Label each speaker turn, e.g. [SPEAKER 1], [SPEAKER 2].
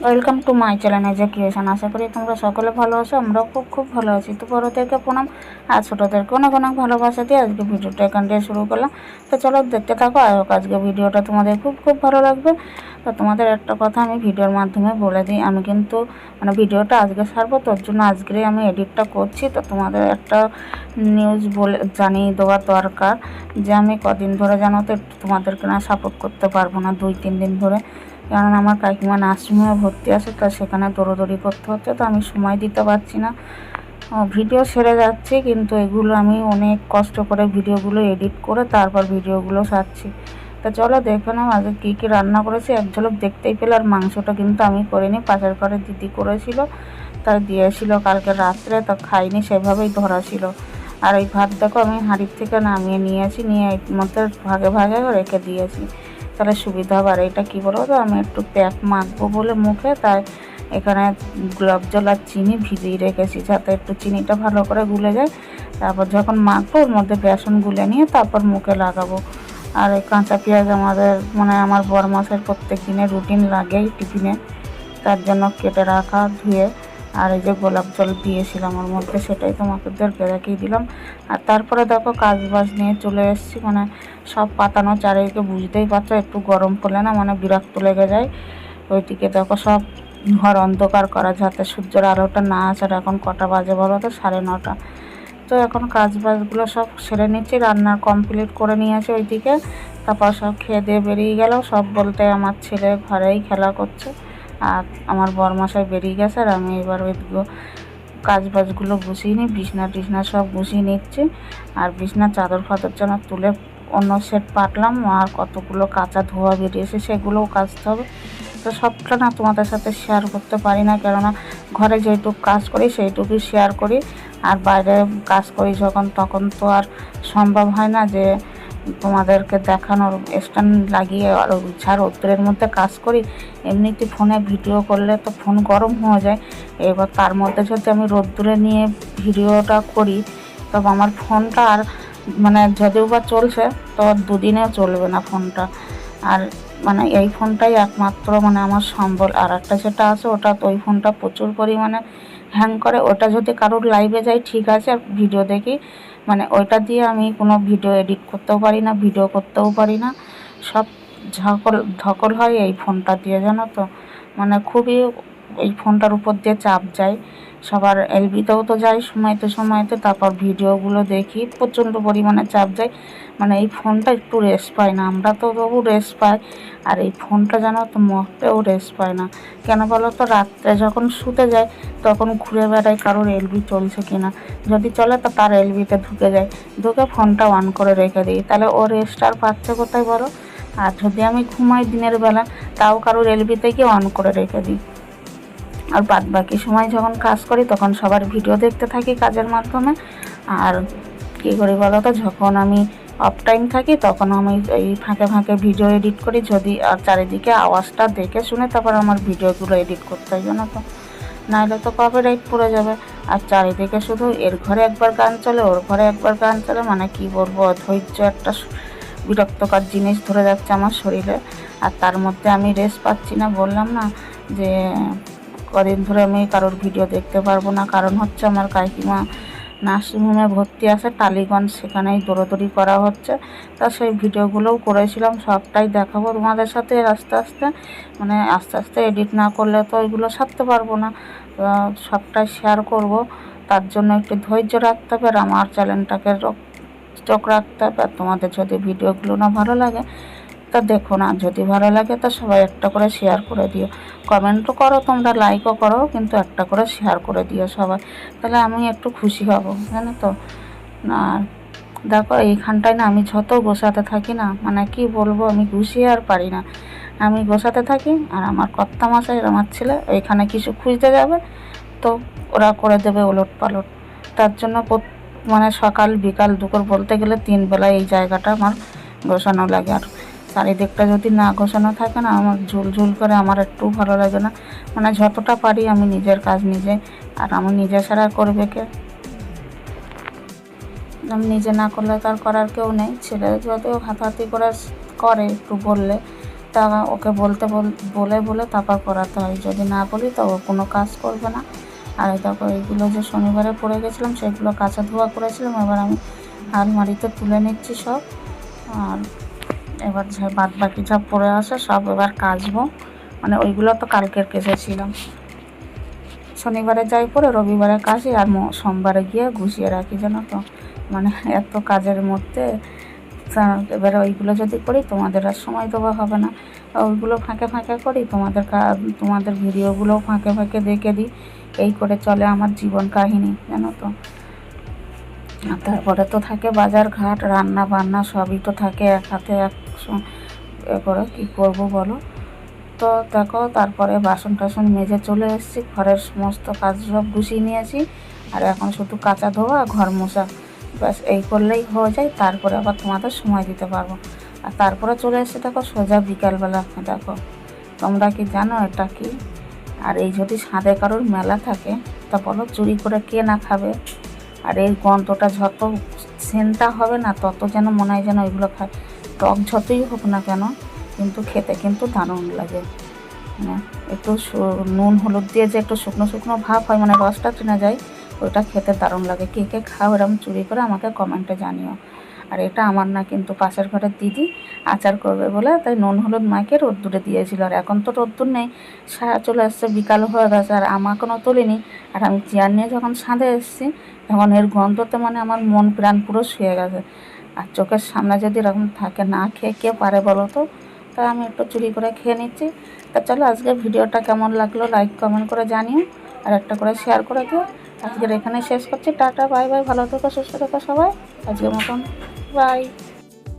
[SPEAKER 1] Welcome to my channel as a creation. আশা করি তোমরা সকলে ভালো আছো, আমরাও খুব খুব ভালো আছি। তো বড়োদেরকে প্রণাম আর ছোটোদেরকে অনেক অনেক ভালোবাসা দিয়ে আজকে ভিডিওটা এখান থেকে শুরু করলাম। তো চলো দেখতে থাকো, আর আজকে ভিডিওটা তোমাদের খুব খুব ভালো লাগবে। তো তোমাদের একটা কথা আমি ভিডিওর মাধ্যমে বলে দিই, আমি কিন্তু ভিডিওটা আজকে ছাড়বো, তোর জন্য আজকেই আমি এডিটটা করছি। তো তোমাদের একটা নিউজ বলে জানিয়ে দেওয়ার দরকার যে আমি কদিন ধরে জানো তো একটু তোমাদেরকে না সাপোর্ট করতে পারবো না, 2-3 দিন ধরে। কারণ আমার কাকিমা নার্সিংহোমে ভর্তি আছে, তো সেখানে দৌড়োদৌড়ি করতে হচ্ছে, তো আমি সময় দিতে পারছি না। ভিডিও সেরে যাচ্ছি, কিন্তু এগুলো আমি অনেক কষ্ট করে ভিডিওগুলো এডিট করে তারপর ভিডিওগুলো ছাড়ছি। তো চলো দেখে নাও আজকে কী কী রান্না করেছি, এক ঝলক দেখতেই পেলে। আর মাংসটা কিন্তু আমি করিনি, পাশের ঘরে দিদি করেছিল, তাই দিয়েছিল কালকে রাত্রে, তো খাইনি, সেভাবেই ধরা ছিল। আর এই ভাত দেখো আমি হাঁড়ির থেকে নামিয়ে নিয়েছি, নিয়ে এর মধ্যে ভাগে ভাগে রেখে দিয়েছি, তাহলে সুবিধা হবে। আর এটা কী বলো তো, আমি একটু প্যাক মাখবো বলে মুখে, তাই এখানে গোলাপ জল আর চিনি ভিজিয়ে রেখেছি, যাতে একটু চিনিটা ভালো করে গুলে যায়। তারপর যখন মাখবো ওর মধ্যে বেসন গুলে নিয়ে তারপর মুখে লাগাবো। আর এই কাঁচা পেঁয়াজ আমাদের আমার বরমাসের প্রত্যেক দিনের রুটিন লাগেই টিফিনে, তার জন্য কেটে রাখা ধুয়ে। আর এই যে গোলাপ জল দিয়েছিলাম ওর মধ্যে, সেটাই তোমাদেরকে দেখিয়ে দিলাম। আর তারপরে দেখো কাজ বাজ নিয়ে চলে এসেছি, সব পাতানো চারিদিকে, বুঝতেই পারছো একটু গরম পড়লে না বিরক্ত লেগে যায়। ওইদিকে দেখো সব ঘর অন্ধকার করা, যাতে সূর্যের আলোটা না আসার। এখন কটা বাজে বলো তো, 9:30। তো এখন কাজ বাজগুলো সব সেরে নিচ্ছি, রান্না কমপ্লিট করে নিয়েছে ওইদিকে। তারপর সব খেয়ে দিয়ে বেরিয়ে গেল, সব বলতে আমার ছেলে ঘরেই খেলা করছে, আর আমার বরমশাই বেরিয়ে গেছে। আর আমি এবার ওইগুলো কাজ বাজগুলো গুছিয়ে নিই, বিছনা টিছনা সব গুছিয়ে নিচ্ছি। আর বিছনার চাদর ফাদর যেন তুলে অন্য সেট পাতলাম, আর কতগুলো কাঁচা ধোয়া বেরিয়েছে, সেগুলোও কাচতে হবে। তো সবটা না তোমাদের সাথে শেয়ার করতে পারি না, কেননা ঘরে যেটুকু কাজ করি সেইটুকুই শেয়ার করি। আর বাইরে কাজ করি যখন, তখন তো আর সম্ভব হয় না যে তোমাদেরকে দেখানোর স্ট্যান্ড লাগিয়ে আর রোদ্রের মধ্যে কাজ করি। এমনিতে ফোনে ভিডিও করলে তো ফোন গরম হয়ে যায়, এবার তার মধ্যে যদি আমি রোদ্দুরে নিয়ে ভিডিওটা করি, তবে আমার ফোনটা আর যদিও বা চলছে, তো 2 দিনেও চলবে না ফোনটা। আর এই ফোনটাই একমাত্র আমার সম্বল। আর একটা যেটা আছে, ওটা তো ওই ফোনটা প্রচুর পরিমাণে হ্যাং করে। ওটা যদি কারোর লাইভে যাই ঠিক আছে, আর ভিডিও দেখি, ওইটা দিয়ে আমি কোনো ভিডিও এডিট করতেও পারি না, ভিডিও করতেও পারি না। সব ধকল হয় এই ফোনটা দিয়ে, জানো তো। খুবই এই ফোনটার উপর দিয়ে চাপ যায়, সবার এলবিতেও তো যায় সময়তে সময়তে। তারপর ভিডিওগুলো দেখি, প্রচণ্ড পরিমাণে চাপ যায়। এই ফোনটা একটু রেস্ট পায় না, আমরা তো তবু রেস্ট পাই, আর এই ফোনটা জানো তো মোটেও রেস্ট পায় না। কেন বলো তো, রাত্রে যখন শুতে যায় তখন ঘুরে বেড়ায় কারোর এলবি চলছে কিনা, যদি চলে তো তার এলবিতে ঢুকে যায়, ঢুকে ফোনটা অন করে রেখে দিই, তাহলে ও রেস্ট আর পাচ্ছে কোথায় বলো। আর যদি আমি ঘুমাই দিনের বেলা, তাও কারোর এলবিতে গিয়ে অন করে রেখে দিই। আর বাদ বাকি সময় যখন কাজ করি তখন সবার ভিডিও দেখতে থাকি কাজের মাধ্যমে। আর কী করি বলো তো, যখন আমি অফ টাইম থাকি তখন আমি এই ফাঁকে ফাঁকে ভিডিও এডিট করি, যদি আর চারিদিকে আওয়াজটা দেখে শুনে তারপর আমার ভিডিওগুলো এডিট করতে হয়, জানো তো, নাহলে তো কপিরাইট পড়ে যাবে। আর চারিদিকে শুধু এর ঘরে একবার গান চলে, ওর ঘরে একবার গান চলে, কী বলবো, অধৈর্য একটা বিরক্তকর জিনিস ধরে যাচ্ছে আমার শরীরে। আর তার মধ্যে আমি রেস্ট পাচ্ছি না, বললাম না যে কদিন ধরে আমি কারোর ভিডিও দেখতে পারবো না, কারণ হচ্ছে আমার কাকিমা নার্সিংহোমে ভর্তি আছে টালিগঞ্জ, সেখানেই দৌড়োদৌড়ি করা হচ্ছে। তা সেই ভিডিওগুলোও করেছিলাম, সবটাই দেখাবো তোমাদের সাথে আস্তে আস্তে। আস্তে আস্তে এডিট না করলে তো ওইগুলো সারতে পারবো না, সবটাই শেয়ার করব। তার জন্য একটু ধৈর্য রাখতে হবে, আর আমার চ্যানেলটাকে চোখ রাখতে হবে। আর তোমাদের যদি ভিডিওগুলো না ভালো লাগে তা দেখো না, যদি ভালো লাগে তা সবাই একটা করে শেয়ার করে দিও, কমেন্টও করো তোমরা, লাইকও করো, কিন্তু একটা করে শেয়ার করে দিও সবাই, তাহলে আমি একটু খুশি হব, জানো তো। আর দেখো এইখানটায় না আমি যত গোছাতে থাকি না, কি বলবো, আমি গুছিয়ে আর পারি না। আমি গোছাতে থাকি, আর আমার কর্তামশাই আর আমার ছেলে ওইখানে কিছু খুঁজতে যাবে, তো ওরা করে দেবে ওলট পালট। তার জন্য সকাল বিকাল দুপুর বলতে গেলে 3 বেলা এই জায়গাটা আমার গোছানো লাগে। আর চারিদিকটা যদি না গোছানো থাকে না, আমার ঝুলঝুল করে, আমার একটু ভালো লাগে না। যতটা পারি আমি নিজের কাজ নিজে, আর আমি নিজে ছাড়া করবে কে, আমি নিজে না করলে তার করার কেউ নেই। ছেলে যদিও হাতাহাতি করে একটু বললে, তা ওকে বলে বলে তারপর করাতে হয়, যদি না বলি তো ও কোনো কাজ করবে না। আর দেখো এইগুলো যে শনিবারে পরে গেছিলাম সেগুলো কাঁচা ধোয়া করেছিলাম, এবার আমি আলমারিতে তুলে নিচ্ছি সব। আর এবার যা বাদ বাকি যা পরে আসে সব এবার কাচবো, মানে ওইগুলো তো কালকের কেচেছিলাম। শনিবারে যাই পরে রবিবারে কাচি আর সোমবারে গিয়ে গুছিয়ে রাখি, জানো তো। মানে এত কাজের মধ্যে এবারে ওইগুলো যদি করি তোমাদের আর সময় দেওয়া হবে না, ওইগুলো ফাঁকে ফাঁকে করি, তোমাদের ভিডিওগুলোও ফাঁকে ফাঁকে দেখে দিই। এই করে চলে আমার জীবন কাহিনী, জানো তো। আর তারপরে তো থাকে বাজার ঘাট, রান্না বান্না সবই তো থাকে এক হাতে এ করে, কী করবো বলো। তো দেখো তারপরে বাসন টাসন মেজে চলে এসেছি, ঘরের সমস্ত কাজ সব গুছিয়ে নিয়েছি। আর এখন শুধু কাঁচা ধোয়া ঘর মোছা, ব্যাস এই করলেই হয়ে যায়। তারপরে আবার তোমাদের সময় দিতে পারবো। আর তারপরে চলে এসেছি দেখো সোজা বিকালবেলা। দেখো তোমরা কি জানো এটা কি? আর এই যদি ছাদে কারোর মেলা থাকে তা বলো চুরি করে কে না খাবে। আর এই গন্ধটা যত সেন্টটা হবে না তত যেন মনে হয় যেন ওইগুলো খায়। টক যতই হোক না কেন কিন্তু খেতে কিন্তু দারুণ লাগে। মানে একটু নুন হলুদ দিয়ে যে একটু শুকনো শুকনো ভাব হয়, মানে রসটা টেনে যায়, ওইটা খেতে দারুণ লাগে। কে কে খাও এরকম চুরি করে আমাকে কমেন্টে জানিও। আর এটা আমার না, কিন্তু পাশের ঘরের দিদি আচার করবে বলে তাই নুন হলুদ মাখিয়ে রোদ্দুরে দিয়েছিল। আর এখন তো রোদ্দুর নেই, চলে আসছে, বিকাল হয়ে গেছে, আর আমাকেও তুলিনি। আর আমি চেয়ার নিয়ে যখন ছাদে এসেছি তখন এর গন্ধতে মানে আমার মন প্রাণ পুরো শুয়ে গেছে। আর চোখের সামনে যদি এরকম থাকে, না খেয়ে কে পারে বলো তো। তাই আমি একটু চুরি করে খেয়ে নিচ্ছি। তা চলো আজকে ভিডিওটা কেমন লাগলো লাইক কমেন্ট করে জানিও, আর একটা করে শেয়ার করে দিও। আজকের এখানে শেষ করছি, টাটা বাই বাই, ভালো থেকো সুস্থ থেকো সবাই, আজকের মতন বাই।